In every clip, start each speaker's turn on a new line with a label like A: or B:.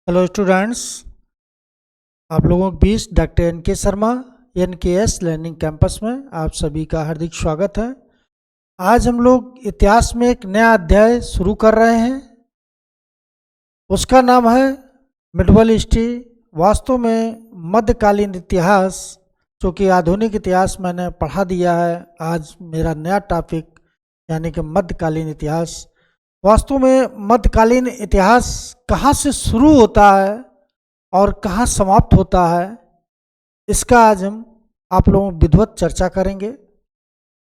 A: Hello students, आप लोगों के बीच डॉक्टर एन के शर्मा NKS लर्निंग कैंपस में आप सभी का हार्दिक स्वागत है। आज हम लोग इतिहास में एक नया अध्याय शुरू कर रहे हैं। उसका नाम है मिडवल हिस्ट्री। वास्तव में मध्यकालीन इतिहास, जो कि आधुनिक इतिहास मैंने पढ़ा दिया है। आज मेरा नया टॉपिक यानी कि मध्यकालीन इतिहास। वास्तव में मध्यकालीन इतिहास कहाँ से शुरू होता है और कहाँ समाप्त होता है, इसका आज हम आप लोगों को विधिवत चर्चा करेंगे।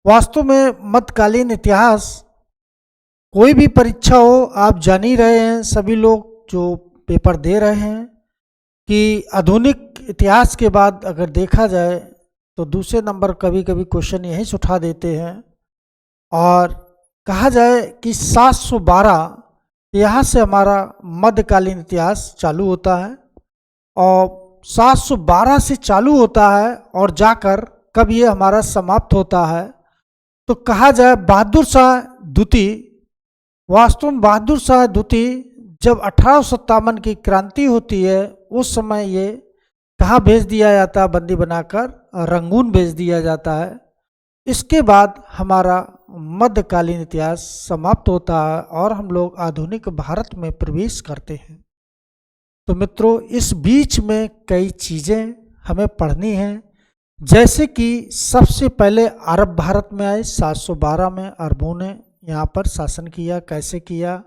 A: वास्तव में मध्यकालीन इतिहास, कोई भी परीक्षा हो, आप जान ही रहे हैं, सभी लोग जो पेपर दे रहे हैं, कि आधुनिक इतिहास के बाद अगर देखा जाए तो दूसरे नंबर कभी कभी क्वेश्चन यहीं से उठा देते हैं। और कहा जाए कि 712 यहाँ से हमारा मध्यकालीन इतिहास चालू होता है और 712 से चालू होता है और जाकर कब ये हमारा समाप्त होता है, तो कहा जाए बहादुर शाह द्वितीय। वास्तव में बहादुर शाह द्वितीय जब 1857 की क्रांति होती है, उस समय ये कहाँ भेज दिया जाता है, बंदी बनाकर रंगून भेज दिया जाता है। इसके बाद हमारा मध्यकालीन इतिहास समाप्त होता है और हम लोग आधुनिक भारत में प्रवेश करते हैं। तो मित्रों, इस बीच में कई चीज़ें हमें पढ़नी हैं। जैसे कि सबसे पहले अरब भारत में आए। 712 में अरबों ने यहाँ पर शासन किया। कैसे किया?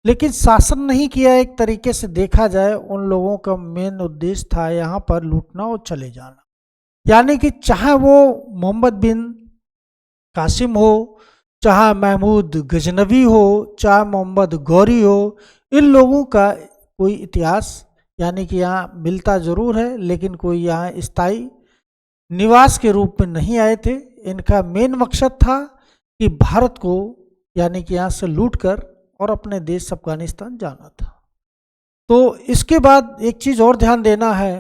A: लेकिन शासन नहीं किया, एक तरीके से देखा जाए उन लोगों का मेन उद्देश्य था यहाँ पर लूटना और चले जाना। यानी कि चाहे वो मोहम्मद बिन कासिम हो, चाहे महमूद गजनवी हो, चाहे मोहम्मद गौरी हो, इन लोगों का कोई इतिहास यानी कि यहाँ मिलता ज़रूर है, लेकिन कोई यहाँ स्थायी निवास के रूप में नहीं आए थे। इनका मेन मकसद था कि भारत को यानी कि यहाँ से लूट कर और अपने देश अफगानिस्तान जाना था। तो इसके बाद एक चीज़ और ध्यान देना है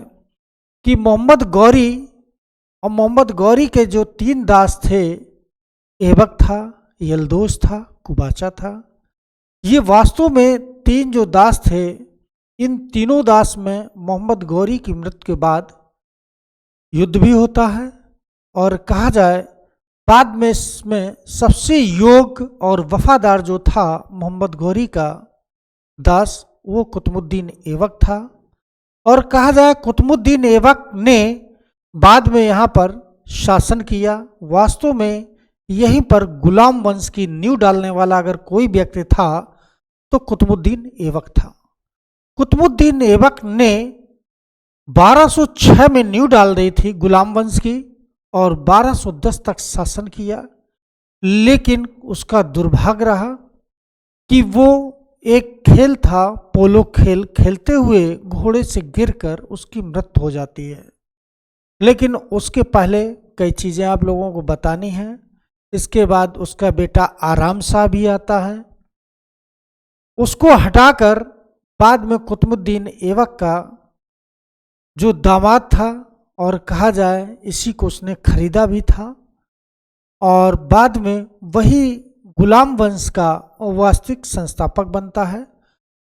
A: कि मोहम्मद गौरी और मोहम्मद गौरी के जो 3 दास थे, ऐबक था, यलदोस था, कुबाचा था। ये वास्तव में 3 जो दास थे, इन तीनों दास में मोहम्मद गौरी की मृत्यु के बाद युद्ध भी होता है। और कहा जाए बाद में इसमें सबसे योग्य और वफादार जो था मोहम्मद गौरी का दास, वो कुतुबुद्दीन ऐबक था। और कहा जाए कुतुबुद्दीन ऐबक ने बाद में यहाँ पर शासन किया। वास्तव में यहीं पर गुलाम वंश की नींव डालने वाला अगर कोई व्यक्ति था तो कुतुबुद्दीन ऐबक था। कुतुबुद्दीन ऐबक ने 1206 में नींव डाल दी थी गुलाम वंश की और 1210 तक शासन किया। लेकिन उसका दुर्भाग्य रहा कि वो एक खेल था, पोलो खेल खेलते हुए घोड़े से गिरकर उसकी मृत्यु हो जाती है। लेकिन उसके पहले कई चीज़ें आप लोगों को बतानी हैं। इसके बाद उसका बेटा आराम शाह भी आता है। उसको हटाकर बाद में कुतुबुद्दीन ऐबक का जो दामाद था, और कहा जाए इसी को उसने खरीदा भी था, और बाद में वही गुलाम वंश का वास्तविक संस्थापक बनता है।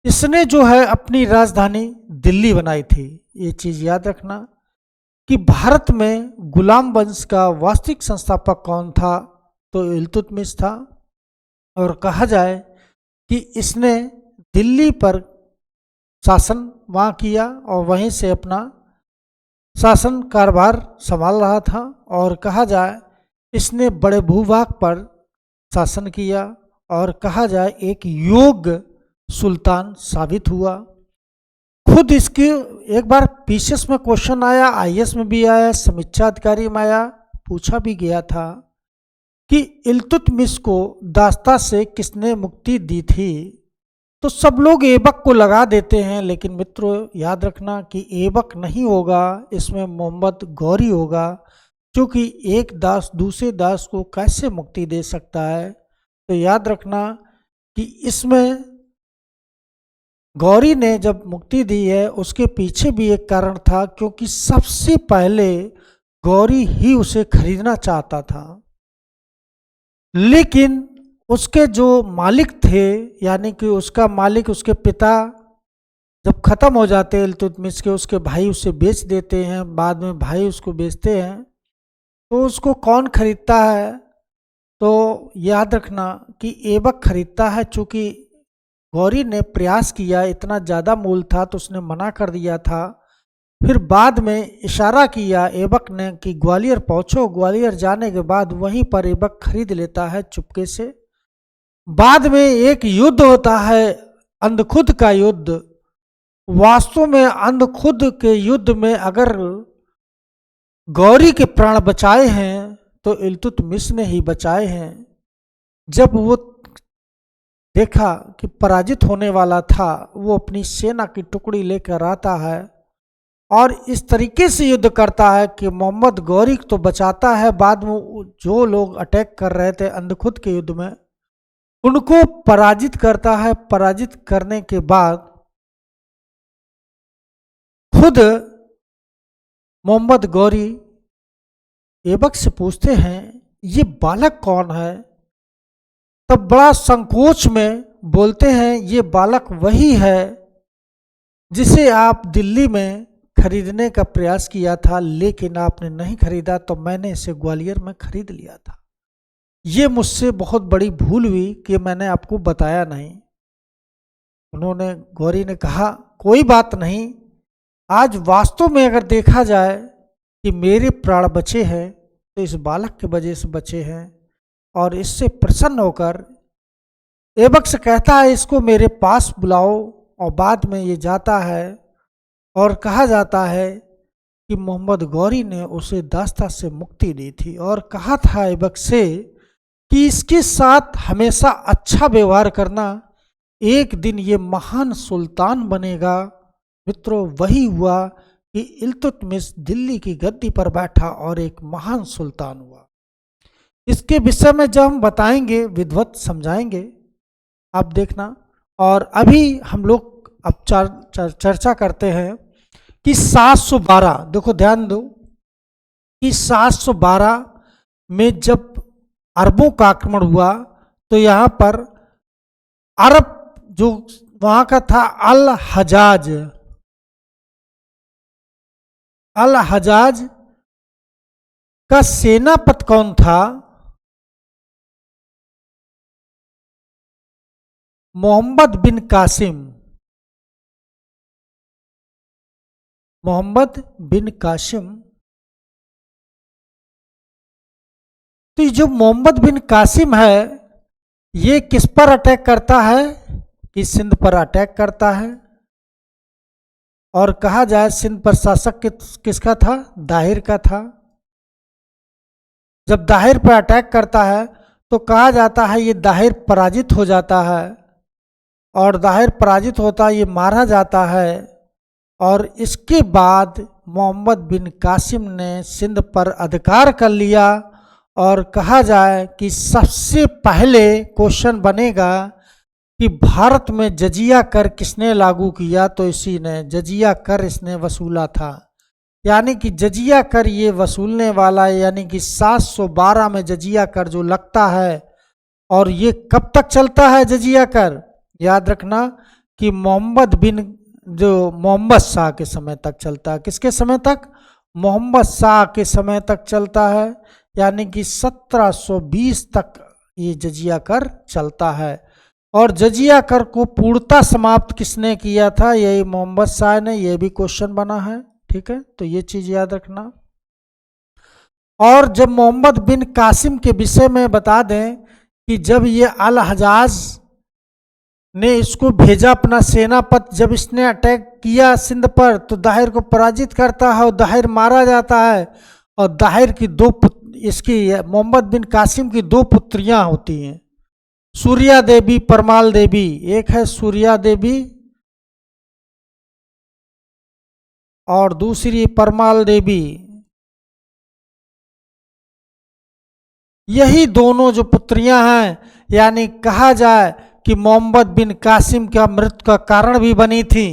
A: इसने जो है अपनी राजधानी दिल्ली बनाई थी। ये चीज़ याद रखना कि भारत में गुलाम वंश का वास्तविक संस्थापक कौन था, तो इल्तुतमिश था। और कहा जाए कि इसने दिल्ली पर शासन वहाँ किया और वहीं से अपना शासन कारभार संभाल रहा था। और कहा जाए इसने बड़े भूभाग पर शासन किया और कहा जाए एक योग्य सुल्तान साबित हुआ। खुद इसके एक बार पीसीएस में क्वेश्चन आया, आईएएस में भी आया, समीक्षा अधिकारी में आया, पूछा भी गया था कि इल्तुतमिश को दास्ता से किसने मुक्ति दी थी। तो सब लोग ऐबक को लगा देते हैं, लेकिन मित्रों याद रखना कि ऐबक नहीं होगा, इसमें मोहम्मद गौरी होगा। क्योंकि एक दास दूसरे दास को कैसे मुक्ति दे सकता है? तो याद रखना कि इसमें गौरी ने जब मुक्ति दी है, उसके पीछे भी एक कारण था, क्योंकि सबसे पहले गौरी ही उसे खरीदना चाहता था। लेकिन उसके जो मालिक थे, यानी कि उसका मालिक उसके पिता जब ख़त्म हो जाते हैं इल्तुतमिश के, उसके भाई उसे बेच देते हैं, बाद में भाई उसको बेचते हैं। तो उसको कौन खरीदता है? तो याद रखना कि ऐबक खरीदता है। चूँकि गौरी ने प्रयास किया, इतना ज़्यादा मूल था तो उसने मना कर दिया था। फिर बाद में इशारा किया ऐबक ने कि ग्वालियर पहुँचो। ग्वालियर जाने के बाद वहीं पर ऐबक खरीद लेता है चुपके से। बाद में एक युद्ध होता है, अंधखुद का युद्ध। वास्तव में अंधखुद के युद्ध में अगर गौरी के प्राण बचाए हैं तो इल्तुतमिश ने ही बचाए हैं। जब वो देखा कि पराजित होने वाला था, वो अपनी सेना की टुकड़ी लेकर आता है और इस तरीके से युद्ध करता है कि मोहम्मद गौरी तो बचाता है, बाद में जो लोग अटैक कर रहे थे अंधखुद के युद्ध में उनको पराजित करता है। पराजित करने के बाद खुद मोहम्मद गौरी ऐबक से पूछते हैं ये बालक कौन है? तब बड़ा संकोच में बोलते हैं ये बालक वही है जिसे आप दिल्ली में खरीदने का प्रयास किया था, लेकिन आपने नहीं खरीदा तो मैंने इसे ग्वालियर में खरीद लिया था। ये मुझसे बहुत बड़ी भूल हुई कि मैंने आपको बताया नहीं। उन्होंने, गौरी ने कहा कोई बात नहीं, आज वास्तव में अगर देखा जाए कि मेरे प्राण बचे हैं तो इस बालक के वजह से बचे हैं। और इससे प्रसन्न होकर ऐबक से कहता है इसको मेरे पास बुलाओ। और बाद में ये जाता है और कहा जाता है कि मोहम्मद गौरी ने उसे दास्ता से मुक्ति दी थी और कहा था ऐबक से कि इसके साथ हमेशा अच्छा व्यवहार करना, एक दिन ये महान सुल्तान बनेगा। मित्रों, वही हुआ कि इल्तुतमिश दिल्ली की गद्दी पर बैठा और एक महान सुल्तान हुआ। इसके विषय में जब हम बताएंगे विधिवत समझाएंगे, आप देखना। और अभी हम लोग अब चर्चा करते हैं कि 712, देखो ध्यान दो कि 712 में जब अरबों का आक्रमण हुआ तो यहाँ पर अरब जो वहाँ का था अल हजाज का सेनापति कौन था? मोहम्मद बिन कासिम। मोहम्मद बिन कासिम। तो ये जो मोहम्मद बिन कासिम है ये किस पर अटैक करता है? कि सिंध पर अटैक करता है। और कहा जाए सिंध पर शासक किसका था? दाहिर का था। जब दाहिर पर अटैक करता है तो कहा जाता है ये दाहिर पराजित हो जाता है। और दाहिर पराजित होता है, ये मारा जाता है। और इसके बाद मोहम्मद बिन कासिम ने सिंध पर अधिकार कर लिया। और कहा जाए कि सबसे पहले क्वेश्चन बनेगा कि भारत में जजिया कर किसने लागू किया? तो इसी ने जजिया कर इसने वसूला था। यानी कि जजिया कर ये वसूलने वाला है। यानी कि 712 में जजिया कर जो लगता है। और ये कब तक चलता है जजिया कर? याद रखना कि मोहम्मद शाह के समय तक चलता है। किसके समय तक? मोहम्मद शाह के समय तक चलता है। यानी कि 1720 तक ये जजिया कर चलता है। और जजिया कर को पूर्णतः समाप्त किसने किया था? यही मोहम्मद शाह ने। यह भी क्वेश्चन बना है, ठीक है, तो ये चीज याद रखना। और जब मोहम्मद बिन कासिम के विषय में बता दें कि जब ये अल हजाज ने इसको भेजा अपना सेनापति, जब इसने अटैक किया सिंध पर तो दाहिर को पराजित करता है और दाहिर मारा जाता है। और दाहिर की इसकी मोहम्मद बिन कासिम की 2 पुत्रियां होती हैं, सूर्या देवी, परमाल देवी। एक है सूर्या देवी और दूसरी परमाल देवी। यही दोनों जो पुत्रियां हैं, यानी कहा जाए कि मोहम्मद बिन कासिम का मृत्यु का कारण भी बनी थी।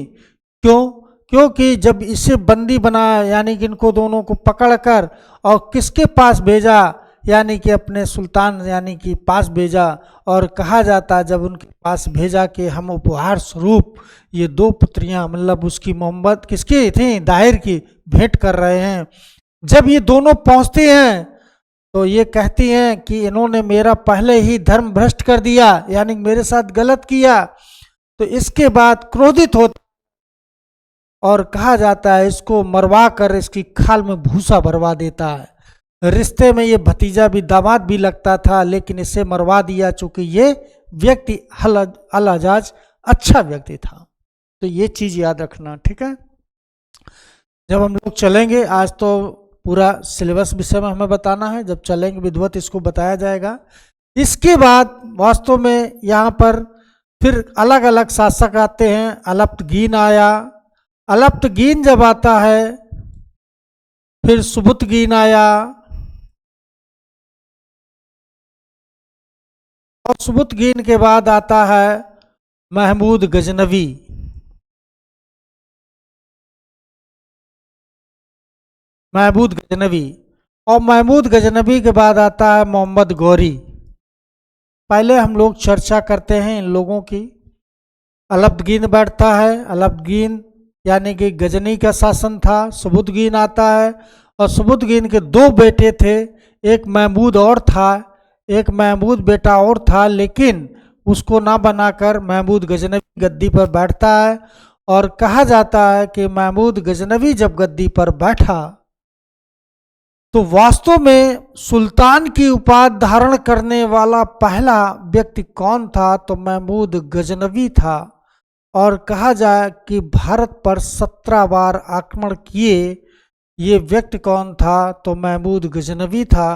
A: क्यों? क्योंकि जब इसे बंदी बनाया, यानी कि इनको दोनों को पकड़कर और किसके पास भेजा? यानी कि अपने सुल्तान यानी कि पास भेजा, और कहा जाता है जब उनके पास भेजा कि हम उपहार स्वरूप ये दो पुत्रियां, मतलब उसकी मोहम्मद किसकी थी, दाहिर की, भेंट कर रहे हैं। जब ये दोनों पहुंचते हैं तो ये कहती हैं कि इन्होंने मेरा पहले ही धर्म भ्रष्ट कर दिया, यानी मेरे साथ गलत किया। तो इसके बाद क्रोधित होता और कहा जाता है इसको मरवा कर इसकी खाल में भूसा भरवा देता है। रिश्ते में ये भतीजा भी दामाद भी लगता था, लेकिन इसे मरवा दिया चूंकि ये व्यक्ति अल-हज्जाज अच्छा व्यक्ति था। तो ये चीज याद रखना, ठीक है। जब हम लोग चलेंगे, आज तो पूरा सिलेबस विषय में हमें बताना है, जब चलेंगे विधिवत इसको बताया जाएगा। इसके बाद वास्तव में यहाँ पर फिर अलग अलग शासक आते हैं। अलप्तगीन आया, अलप्तगीन जब आता है फिर सुबुतगीन आया, और सुबुतगीन के बाद आता है महमूद गजनवी। महमूद गजनवी, और महमूद गजनवी के बाद आता है मोहम्मद गौरी। पहले हम लोग चर्चा करते हैं इन लोगों की। अलप्तगीन बैठता है, अलप्तगीन यानी कि गजनी का शासन था। सुबुतगीन आता है, और सुबुतगीन के दो बेटे थे, एक महमूद और था, एक महमूद बेटा और था, लेकिन उसको ना बनाकर महमूद गजनवी गद्दी पर बैठता है। और कहा जाता है कि महमूद गजनवी जब गद्दी पर बैठा तो वास्तव में सुल्तान की उपाधि धारण करने वाला पहला व्यक्ति कौन था, तो महमूद गजनवी था। और कहा जाए कि भारत पर 17 बार आक्रमण किए ये व्यक्ति कौन था, तो महमूद गजनवी था।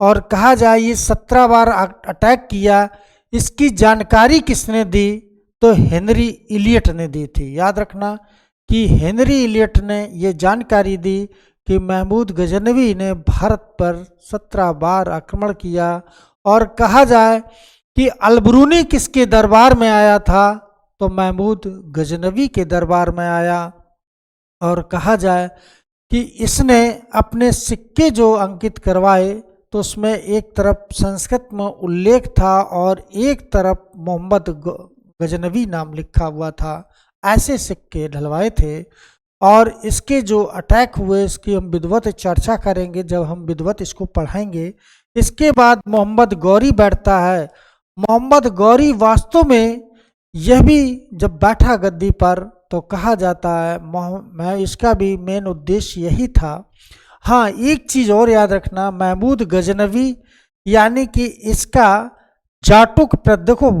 A: और कहा जाए ये 17 बार अटैक किया, इसकी जानकारी किसने दी, तो हेनरी इलियट ने दी थी। याद रखना कि हेनरी इलियट ने ये जानकारी दी कि महमूद गजनवी ने भारत पर 17 बार आक्रमण किया। और कहा जाए कि अलबरूनी किसके दरबार में आया था, तो महमूद गजनवी के दरबार में आया। और कहा जाए कि इसने अपने सिक्के जो अंकित करवाए तो उसमें एक तरफ संस्कृत में उल्लेख था और एक तरफ मोहम्मद गजनवी नाम लिखा हुआ था। ऐसे सिक्के ढलवाए थे। और इसके जो अटैक हुए इसकी हम विधिवत चर्चा करेंगे जब हम विधिवत इसको पढ़ाएंगे। इसके बाद मोहम्मद गौरी बैठता है। मोहम्मद गौरी वास्तव में यह भी जब बैठा गद्दी पर तो कहा जाता है इसका भी मेन उद्देश्य यही था। हाँ, एक चीज़ और याद रखना, महमूद गजनवी यानी कि इसका जाटुक देखो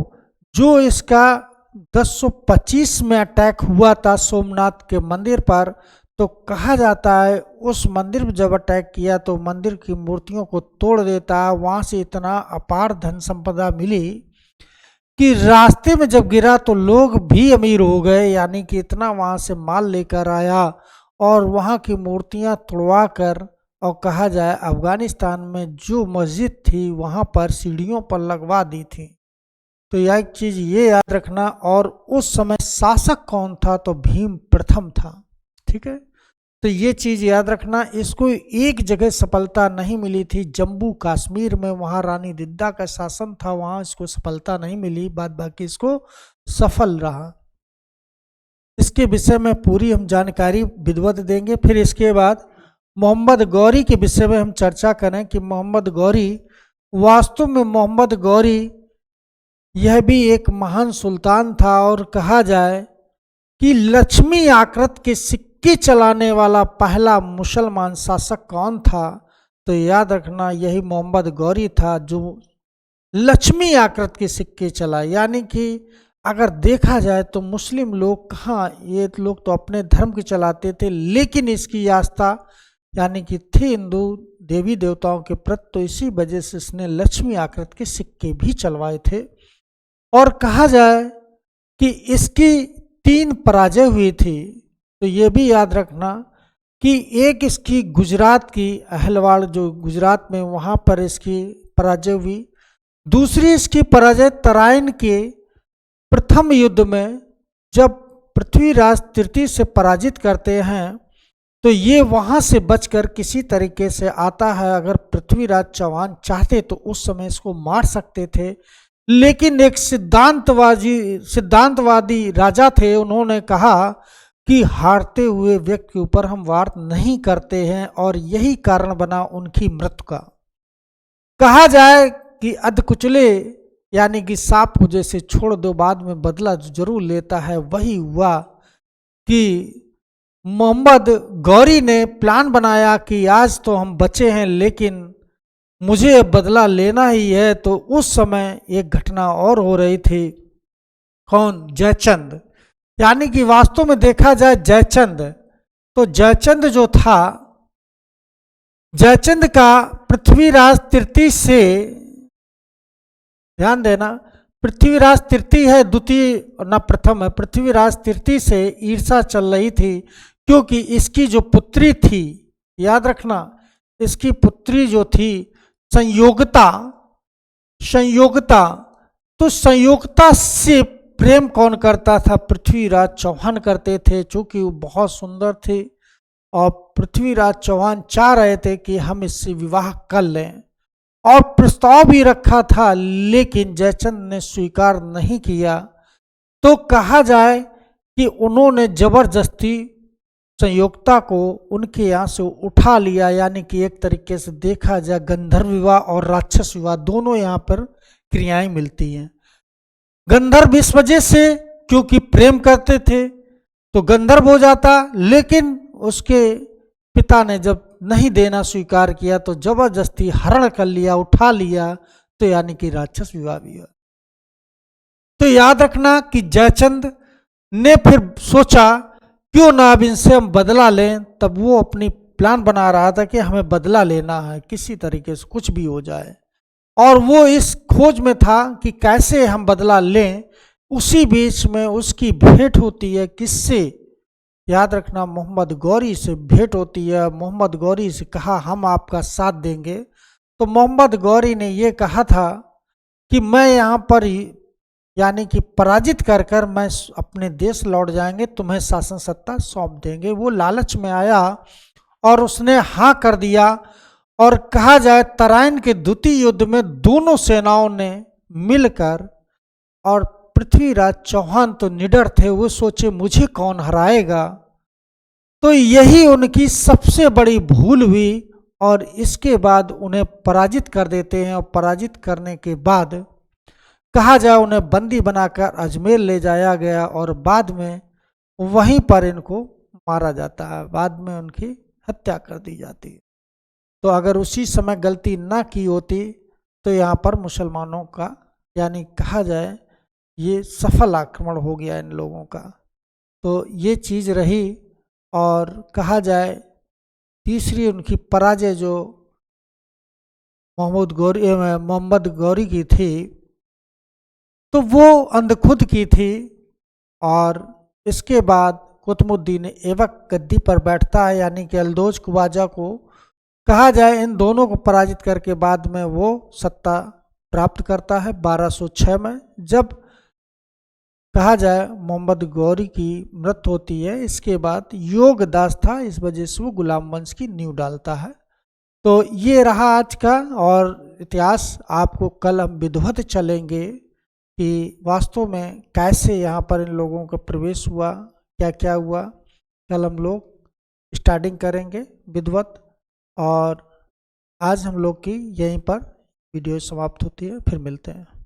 A: जो इसका 1025 में अटैक हुआ था सोमनाथ के मंदिर पर, तो कहा जाता है उस मंदिर में जब अटैक किया तो मंदिर की मूर्तियों को तोड़ देता है। वहाँ से इतना अपार धन संपदा मिली कि रास्ते में जब गिरा तो लोग भी अमीर हो गए, यानी कि इतना वहाँ से माल लेकर आया और वहाँ की मूर्तियाँ तोड़वा कर, और कहा जाए अफगानिस्तान में जो मस्जिद थी वहाँ पर सीढ़ियों पर लगवा दी थी। तो यह एक चीज़ ये याद रखना। और उस समय शासक कौन था, तो भीम प्रथम था। ठीक है, तो ये चीज़ याद रखना। इसको एक जगह सफलता नहीं मिली थी, जम्मू कश्मीर में, वहाँ रानी दिद्दा का शासन था, वहाँ इसको सफलता नहीं मिली, बाद बाकी इसको सफल रहा। इसके विषय में पूरी हम जानकारी विधिवत देंगे। फिर इसके बाद मोहम्मद गौरी के विषय में हम चर्चा करें कि मोहम्मद गौरी वास्तव में मोहम्मद गौरी यह भी एक महान सुल्तान था। और कहा जाए कि लक्ष्मी आकृत के सिक्के चलाने वाला पहला मुसलमान शासक कौन था, तो याद रखना यही मोहम्मद गौरी था जो लक्ष्मी आकृत के सिक्के चलाए। यानी कि अगर देखा जाए तो मुस्लिम लोग कहाँ, ये लोग तो अपने धर्म के चलाते थे, लेकिन इसकी आस्था यानी कि थे हिंदू देवी देवताओं के प्रति, तो इसी वजह से इसने लक्ष्मी आकृत के सिक्के भी चलवाए थे। और कहा जाए कि इसकी 3 पराजय हुई थी, तो ये भी याद रखना कि एक इसकी गुजरात की अहलवाड़ जो गुजरात में वहाँ पर इसकी पराजय हुई। दूसरी इसकी पराजय तराइन के प्रथम युद्ध में जब पृथ्वीराज तृतीय से पराजित करते हैं तो ये वहां से बचकर किसी तरीके से आता है। अगर पृथ्वीराज चौहान चाहते तो उस समय इसको मार सकते थे, लेकिन एक सिद्धांतवादी राजा थे, उन्होंने कहा कि हारते हुए व्यक्ति के ऊपर हम वार नहीं करते हैं, और यही कारण बना उनकी मृत्यु का। कहा जाए कि अधकुचले यानी कि सांप को जैसे छोड़ दो, बाद में बदला जरूर लेता है, वही हुआ कि मोहम्मद गौरी ने प्लान बनाया कि आज तो हम बचे हैं लेकिन मुझे बदला लेना ही है। तो उस समय एक घटना और हो रही थी। कौन? जयचंद। यानी कि वास्तव में देखा जाए जयचंद, तो जयचंद जो था, जयचंद का पृथ्वीराज तृतीय से, ध्यान देना, पृथ्वीराज तृतीय है, द्वितीय न प्रथम है, पृथ्वीराज तृतीय से ईर्षा चल रही थी, क्योंकि इसकी जो पुत्री थी, याद रखना, इसकी पुत्री जो थी संयोगता, तो संयोगता से प्रेम कौन करता था? पृथ्वीराज चौहान करते थे, चूंकि वो बहुत सुंदर थे, और पृथ्वीराज चौहान चाह रहे थे कि हम इससे विवाह कर लें, और प्रस्ताव भी रखा था, लेकिन जयचंद ने स्वीकार नहीं किया। तो कहा जाए कि उन्होंने जबरदस्ती संयोगता को उनके यहाँ से उठा लिया। यानी कि एक तरीके से देखा जाए गंधर्व विवाह और राक्षस विवाह दोनों यहाँ पर क्रियाएं मिलती हैं। गंधर्व इस वजह से क्योंकि प्रेम करते थे तो गंधर्व हो जाता, लेकिन उसके पिता ने जब नहीं देना स्वीकार किया तो जबरदस्ती हरण कर लिया, उठा लिया, तो यानी कि राक्षस विवाह भी हुआ। तो याद रखना कि जयचंद ने फिर सोचा क्यों ना अब इनसे हम बदला लें। तब वो अपनी प्लान बना रहा था कि हमें बदला लेना है, किसी तरीके से कुछ भी हो जाए, और वो इस खोज में था कि कैसे हम बदला लें। उसी बीच में उसकी भेंट होती है, किससे? याद रखना, मोहम्मद गौरी से भेंट होती है। मोहम्मद गौरी से कहा हम आपका साथ देंगे। तो मोहम्मद गौरी ने ये कहा था कि मैं यहाँ पर यानी कि पराजित कर कर मैं अपने देश लौट जाएंगे, तुम्हें शासन सत्ता सौंप देंगे। वो लालच में आया और उसने हाँ कर दिया। और कहा जाए तराइन के द्वितीय युद्ध में दोनों सेनाओं ने मिलकर, और पृथ्वीराज चौहान तो निडर थे, वो सोचे मुझे कौन हराएगा। तो यही उनकी सबसे बड़ी भूल हुई, और इसके बाद उन्हें पराजित कर देते हैं। और पराजित करने के बाद कहा जाए उन्हें बंदी बनाकर अजमेर ले जाया गया, और बाद में वहीं पर इनको मारा जाता है, बाद में उनकी हत्या कर दी जाती है। तो अगर उसी समय गलती ना की होती तो यहाँ पर मुसलमानों का, यानी कहा जाए ये सफल आक्रमण हो गया इन लोगों का। तो ये चीज़ रही। और कहा जाए तीसरी उनकी पराजय जो मोहम्मद गौरी की थी, तो वो अंधखुद की थी। और इसके बाद कुतुबुद्दीन ऐबक गद्दी पर बैठता है, यानी कि अल्दोज ख्वाजा को कहा जाए इन दोनों को पराजित करके बाद में वो सत्ता प्राप्त करता है 1206 में। जब कहा जाए मोहम्मद गौरी की मृत्यु होती है, इसके बाद योगदास था, इस वजह से वो गुलाम वंश की नींव डालता है। तो ये रहा आज का और इतिहास। आपको कल हम विधिवत चलेंगे कि वास्तव में कैसे यहाँ पर इन लोगों का प्रवेश हुआ, क्या क्या हुआ। कल हम लोग स्टार्टिंग करेंगे विधिवत। और आज हम लोग की यहीं पर वीडियो समाप्त होती है, फिर मिलते हैं।